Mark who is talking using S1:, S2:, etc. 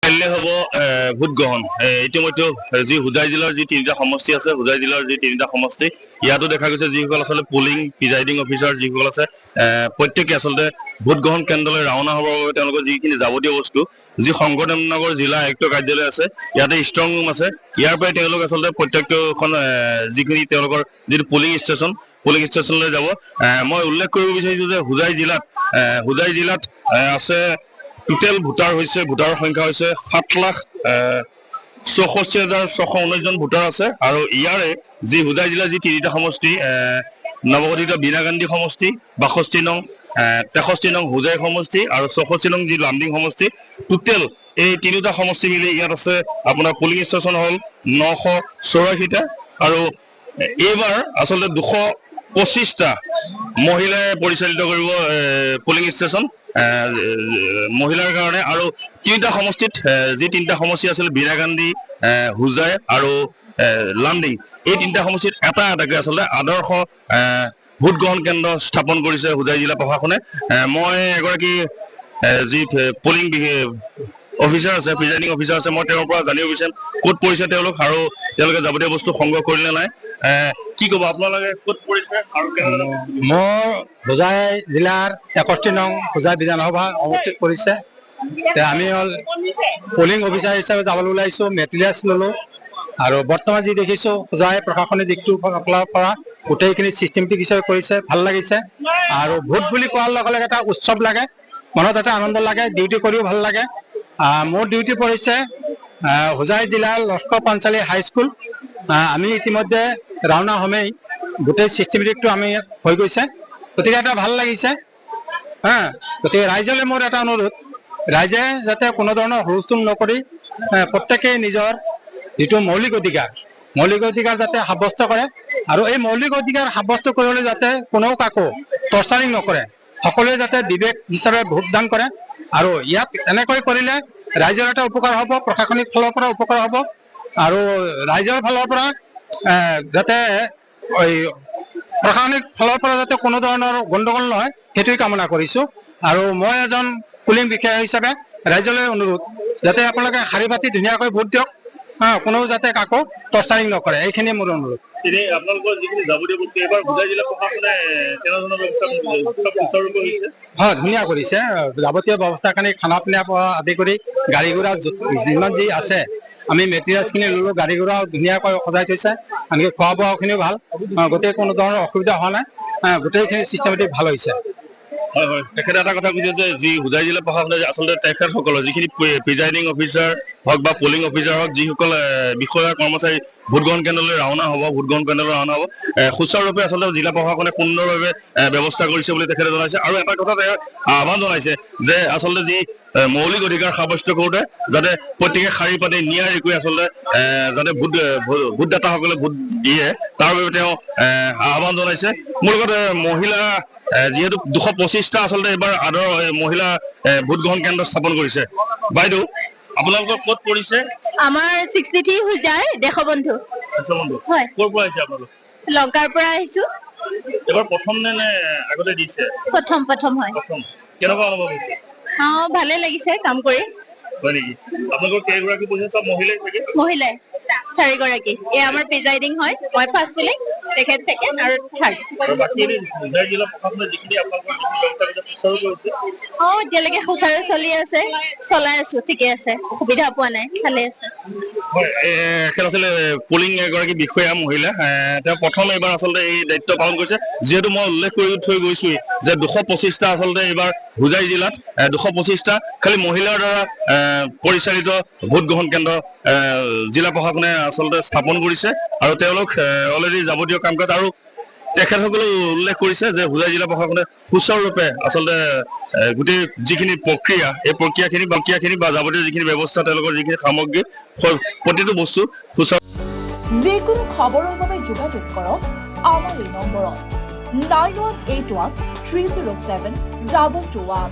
S1: কাইলৈ হ'ব ভোট গ্ৰহণ। ইতিমধ্যে যি হোজাই জিলাৰ যি তিনিটা সমষ্টি আছে, হোজাই জিলাৰ যি তিনিটা সমষ্টি, ইয়াতো দেখা গৈছে যিসকল আচলতে পুলিং প্ৰিজাইডিং অফিচাৰ যিসকল আছে, প্ৰত্যেকে আচলতে ভোট গ্ৰহণ কেন্দ্ৰলৈ ৰাওনা হ'বৰ বাবে তেওঁলোকৰ যিখিনি যাৱতীয় বস্তু, যি শংকৰদেৱনগৰ জিলা আয়ুক্ত কাৰ্যালয় আছে, ইয়াতে ষ্ট্ৰং ৰুম আছে, ইয়াৰ পৰাই তেওঁলোক আচলতে প্ৰত্যেকখন যিখিনি তেওঁলোকৰ যিটো পুলিং ষ্টেচনলৈ যাব। মই উল্লেখ কৰিব বিচাৰিছোঁ যে হোজাই জিলাত আছে টোটেল ভোটাৰৰ সংখ্যা হৈছে 7,64,619জন ভোটাৰ আছে। আৰু ইয়াৰে যি হোজাই জিলাৰ যি তিনিটা সমষ্টি, নৱগঠিত বীণাগান্ধী সমষ্টি, 62 নং, 63 নং হোজাই সমষ্টি আৰু 64 নং যি লামডিং সমষ্টি, টোটেল এই তিনিটা সমষ্টি মিলি ইয়াত আছে আপোনাৰ পুলিং ষ্টেচন হ'ল 984টা। আৰু এইবাৰ আচলতে 225টা মহিলাই পৰিচালিত কৰিব পুলিং ষ্টেচন মহিলাৰ কাৰণে। আৰু তিনিটা সমষ্টিত যি তিনিটা সমষ্টি আছিল বীণাগান্ধী, হোজাই আৰু লামডিং, এই তিনিটা সমষ্টিত এটাকৈ আচলতে আদৰ্শ ভোট গ্ৰহণ কেন্দ্ৰ স্থাপন কৰিছে হোজাই জিলা প্ৰশাসনে। মই এগৰাকী যি পুলিং অফিচাৰ আছে, প্ৰিজাইডিং অফিচাৰ আছে, মই তেওঁৰ পৰা জানিব বিচাৰিম ক'ত পৰিছে তেওঁলোক আৰু তেওঁলোকে যাৱতীয় বস্তু সংগ্ৰহ কৰিলে নাই। কি ক'ব আপোনালোকে, ক'ত পৰিছে আৰু
S2: মোৰ হোজাই জিলাৰ 61 নং হোজাই বিধানসভা সমষ্টিত পৰিছে। আমি হ'ল পলিং অফিচাৰ হিচাপে যাবলৈ ওলাইছোঁ, মেটেৰিয়েলছ ল'লোঁ। আৰু বৰ্তমান যি দেখিছোঁ হোজাই প্ৰশাসনিক দিশটোৰ ফালৰ পৰা গোটেইখিনি ছিষ্টেমেটিক হিচাপে কৰিছে, ভাল লাগিছে। আৰু ভোট বুলি কোৱাৰ লগে লগে এটা উৎসৱ লাগে, মনত এটা আনন্দ লাগে, ডিউটি কৰিও ভাল লাগে। মোৰ ডিউটি পৰিছে হোজাই জিলাৰ লস্কৰ পাঞ্চালী হাইস্কুল। আমি ইতিমধ্যে ৰাওনা হ'মেই, গোটেই ছিষ্টেমেটিকটো আমি হৈ গৈছে, গতিকে এটা ভাল লাগিছে। গতিকে ৰাইজলৈ মোৰ এটা অনুৰোধ, ৰাইজে যাতে কোনো ধৰণৰ হুলস্থুল নকৰি প্ৰত্যেকেই নিজৰ যিটো মৌলিক অধিকাৰ যাতে সাব্যস্ত কৰে। আৰু এই মৌলিক অধিকাৰ সাব্যস্ত কৰিবলৈ যাতে কোনেও কাকো টৰ্চাৰিং নকৰে, সকলোৱে যাতে বিবেক হিচাপে ভোটদান কৰে। আৰু ইয়াত এনেকৈ কৰিলে ৰাইজৰ এটা উপকাৰ হ'ব, প্ৰশাসনিক ফালৰ পৰা উপকাৰ হ'ব, আৰু ৰাইজৰ ফালৰ পৰা যাতে প্ৰশাসনিক ফালৰ পৰা যাতে কোনো ধৰণৰ গণ্ডগোল নহয়, সেইটোৱে কামনা কৰিছোঁ। আৰু মই এজন পুলিং বিষয়া হিচাপে ৰাইজলৈ অনুৰোধ, যাতে আপোনালোকে শাৰী পাতি ধুনীয়াকৈ ভোট দিয়ক, কোনেও যাতে কাকো টৰ্চাৰিং নকৰে, এইখিনিয়ে মোৰ অনুৰোধ।
S1: আপোনালোকৰ যিখিনি যাৱতীয় বস্তু এইবাৰ হোজাই জিলা প্ৰশাসনে কেনেধৰণৰ
S2: হয়, ধুনীয়া কৰিছে। যাৱতীয় ব্যৱস্থাখিনি খানা পিনাৰ পৰা আদি কৰি গাড়ী ঘোঁৰা যিমান যি আছে, আমি মেটেৰিয়েলছখিনি ল'লোঁ, গাড়ী ঘোঁৰাও ধুনীয়াকৈ সজাই থৈছে, আনকি খোৱা বোৱাখিনিও ভাল, গোটেই কোনো ধৰণৰ অসুবিধা হোৱা নাই, গোটেইখিনি ছিষ্টেমেটিক ভাল হৈছে।
S1: হয় হয়, তেখেতে এটা কথা কৈছে যে যি হোজাই জিলা প্ৰশাসনে আচলতে তেখেতসকলৰ যিখিনি প্ৰিজাইডিং অফিচাৰ হওক বা পলিং অফিচাৰ হওক, যিসকল বিষয়া কৰ্মচাৰী ভোট গ্ৰহণ কেন্দ্ৰলৈ ৰাওনা হ'ব, সুচাৰুৰূপে আচলতে জিলা প্ৰশাসনে সুন্দৰভাৱে ব্যৱস্থা কৰিছে বুলি তেখেতে জনাইছে। আৰু এটা কথা আহ্বান জনাইছে যে আচলতে যি মৌলিক অধিকাৰ সাব্যস্ত কৰোঁতে যাতে প্ৰত্যেকে শাৰী পাতি নিয়াৰিকৈ আচলতে যাতে ভোটদাতাসকলে ভোট দিয়ে, তাৰ বাবে তেওঁ আহ্বান জনাইছে। মোৰ লগত মহিলা যিহেতু 225টা আচলতে এইবাৰ মহিলা ভোট গ্ৰহণ কেন্দ্ৰ স্থাপন কৰিছে। বাইদেউ, আপোনালোকৰ ক'ত পৰিছে?
S3: আমাৰ 63 হোজাই দেশবন্ধু। হয়,
S1: ক'ৰ পৰা আহিছে আপোনালোক?
S3: লংকাৰ পৰা আহিছো।
S1: এবাৰ প্ৰথম নে আগতে দিছে?
S3: প্ৰথম হয়।
S1: কেনেকুৱা অনুভৱ হৈছে?
S3: ভালে লাগিছে কাম কৰি।
S1: হয় নেকি? আপোনালোকৰ কেইগৰাকী পৰিছে? চব মহিলাই থাকে?
S3: মহিলাই 4 গৰাকী। এই আমাৰ প্ৰিজাইডিং হয়, মই ফাৰ্ষ্ট পুলিং, তেখেত ছেকেণ্ড আৰু থাৰ্ড। এতিয়ালৈকে সুচাৰু চলি আছে, চলাই আছো, ঠিকে আছে, অসুবিধা পোৱা নাই, ভালে আছে।
S1: আচলতে পুলিং এগৰাকী বিষয়া মহিলা, তেওঁ প্ৰথম এইবাৰ আচলতে এই দায়িত্ব পালন কৰিছে। যিহেতু মই উল্লেখ কৰি থৈ গৈছোৱেই যে 225টা আচলতে এইবাৰ হোজাই জিলাত 225টা খালি মহিলাৰ দ্বাৰা পৰিচালিত ভোট গ্ৰহণ কেন্দ্ৰ জিলা প্ৰশাসনে আচলতে স্থাপন কৰিছে। আৰু তেওঁলোক অলৰেডি যাৱতীয় কাম কাজ, আৰু তেখেতসকলেও উল্লেখ কৰিছে যে হোজাই জিলা প্ৰশাসনে সুচাৰুৰূপে আচলতে গোটেই যিখিনি প্ৰক্ৰিয়া, এই প্ৰক্ৰিয়াখিনি বা যাৱতীয় যিখিনি ব্যৱস্থা, তেওঁলোকৰ যিখিনি সামগ্ৰী, প্ৰতিটো বস্তু সুচাৰু।
S4: যিকোনো খবৰৰ বাবে যোগাযোগ কৰক আমাৰ এই নম্বৰত 9181 307 2221।